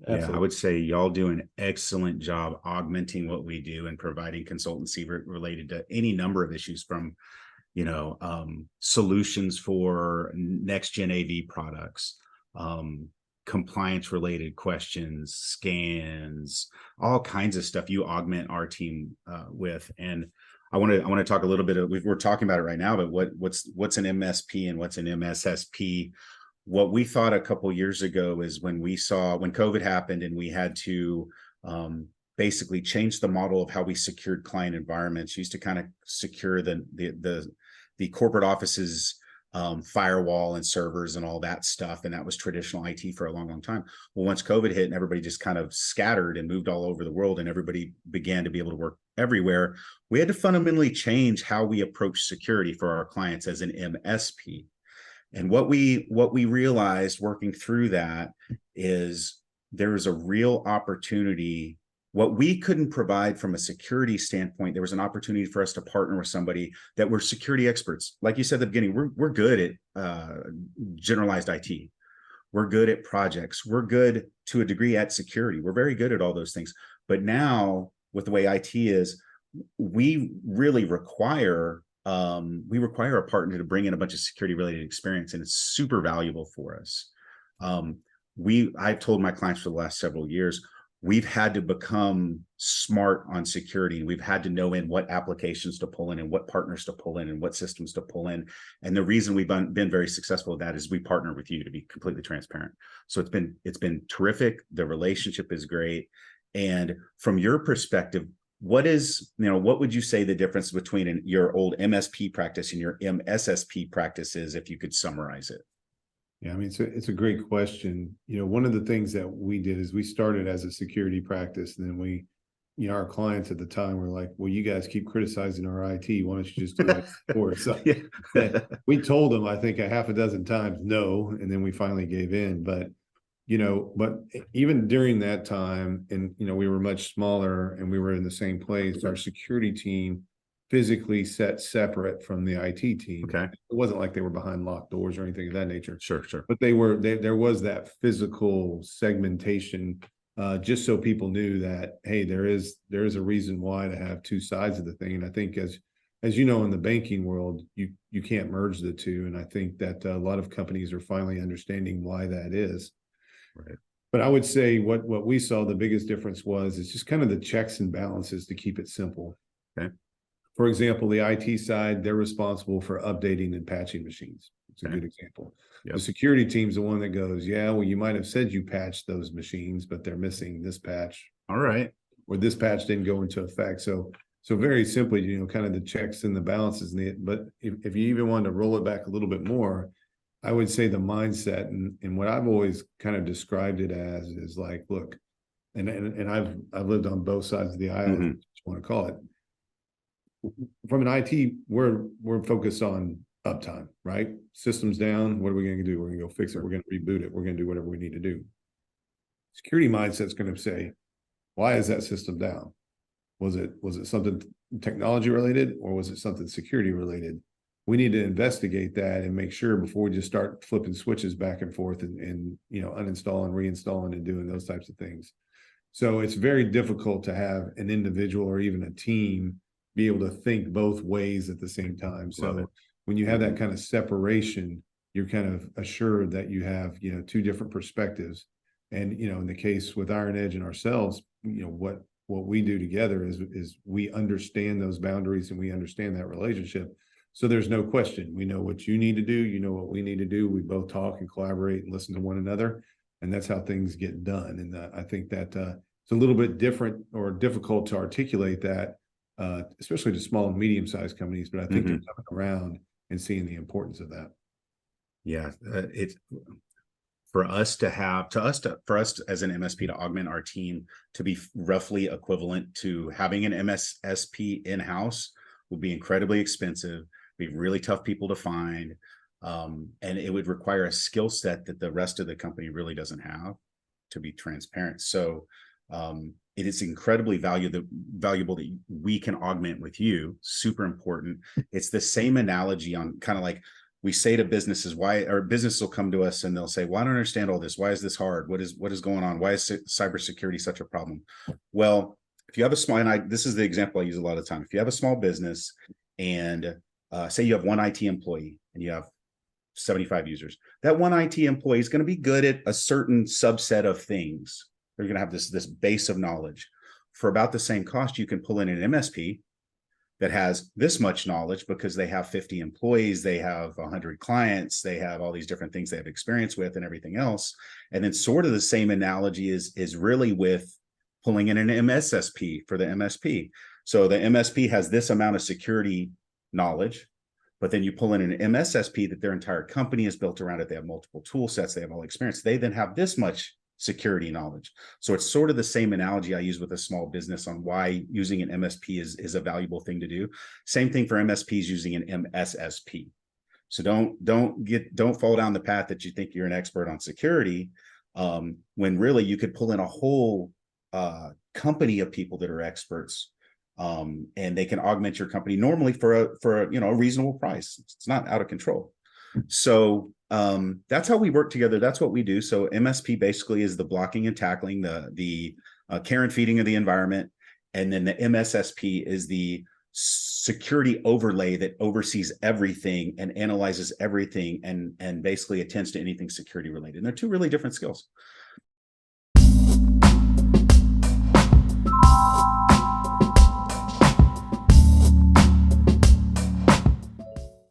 Yeah, I Absolutely. would say y'all do an excellent job augmenting what we do and providing consultancy related to any number of issues from, solutions for next gen AV products, compliance related questions, scans, all kinds of stuff you augment our team with. And I want to talk a little bit of, we're talking about it right now, but what's an MSP and what's an MSSP. What we thought a couple years ago is when COVID happened and we had to basically change the model of how we secured client environments. Used to kind of secure the corporate offices, firewall and servers and all that stuff, and that was traditional IT for a long time. Well, once COVID hit and everybody just kind of scattered and moved all over the world, and everybody began to be able to work everywhere, we had to fundamentally change how we approach security for our clients as an MSP. And what we realized working through that is there is a real opportunity. What we couldn't provide from a security standpoint, there was an opportunity for us to partner with somebody that were security experts. Like you said at the beginning, we're good at generalized IT. We're good at projects. We're good to a degree at security. We're very good at all those things. But now with the way IT is, we really require a partner to bring in a bunch of security related experience, and it's super valuable for us. I've told my clients for the last several years, we've had to become smart on security. We've had to know in what applications to pull in and what partners to pull in and what systems to pull in. And the reason we've been very successful with that is we partner with you, to be completely transparent. So it's been terrific. The relationship is great. And from your perspective, what would you say the difference between your old MSP practice and your MSSP practice is, if you could summarize it? Yeah, I mean, it's a great question. One of the things that we did is we started as a security practice, and then our clients at the time were like, well, you guys keep criticizing our IT. Why don't you just do it for us? So we told them, I think, a half a dozen times, no. And then we finally gave in. But even during that time, and, we were much smaller and we were in the same place, our security team physically set separate from the IT team. Okay. It wasn't like they were behind locked doors or anything of that nature. Sure. But there was that physical segmentation, just so people knew that, hey, there is a reason why to have two sides of the thing. And I think as you know, in the banking world, you can't merge the two. And I think that a lot of companies are finally understanding why that is. Right. But I would say what we saw the biggest difference is just kind of the checks and balances to keep it simple. Okay. For example, the IT side, they're responsible for updating and patching machines. It's a good example. Yep. The security team's the one that goes, yeah, well, you might have said you patched those machines, but they're missing this patch. All right. Or this patch didn't go into effect. So very simply, kind of the checks and the balances. But if you even wanted to roll it back a little bit more, I would say the mindset and what I've always kind of described it as is like, look, and I've lived on both sides of the aisle, if you want to call it. From an IT, we're focused on uptime, right? Systems down. What are we going to do? We're going to go fix it. We're going to reboot it. We're going to do whatever we need to do. Security mindset's going to say, why is that system down? Was it something technology related, or was it something security related? We need to investigate that and make sure before we just start flipping switches back and forth and uninstalling, reinstalling, and doing those types of things. So it's very difficult to have an individual or even a team be able to think both ways at the same time. So when you have that kind of separation, you're kind of assured that you have, two different perspectives. And, in the case with IronEdge and ourselves, what we do together is we understand those boundaries and we understand that relationship. So there's no question. We know what you need to do. You know what we need to do. We both talk and collaborate and listen to one another. And that's how things get done. And I think that it's a little bit different or difficult to articulate that, especially to small and medium-sized companies. But I think they're coming around and seeing the importance of that. Yeah, it's for us as an MSP to augment our team to be roughly equivalent to having an MSSP in-house would be incredibly expensive, be really tough people to find. And it would require a skill set that the rest of the company really doesn't have, to be transparent. So it is incredibly valuable that we can augment with you. Super important. It's the same analogy on kind of like we say to businesses, why, or businesses will come to us and they'll say, well, I don't understand all this. Why is this hard? What is going on? Why is cybersecurity such a problem? Well, if you have a small, and this is the example I use a lot of the time. If you have a small business and say you have one IT employee and you have 75 users, that one IT employee is going to be good at a certain subset of things. They're going to have this base of knowledge. For about the same cost, you can pull in an MSP that has this much knowledge because they have 50 employees, they have 100 clients, they have all these different things they have experience with and everything else. And then sort of the same analogy is really with pulling in an MSSP for the MSP. So the MSP has this amount of security knowledge, but then you pull in an MSSP that their entire company is built around it. They have multiple tool sets, they have all experience. They then have this much security knowledge. So it's sort of the same analogy I use with a small business on why using an MSP is a valuable thing to do. Same thing for MSPs using an MSSP. So don't fall down the path that you think you're an expert on security, when really you could pull in a whole company of people that are experts, and they can augment your company normally for a reasonable price. It's not out of control. So that's how we work together. That's what we do. So MSP basically is the blocking and tackling, the care and feeding of the environment. And then the MSSP is the security overlay that oversees everything and analyzes everything and basically attends to anything security related. And they're two really different skills.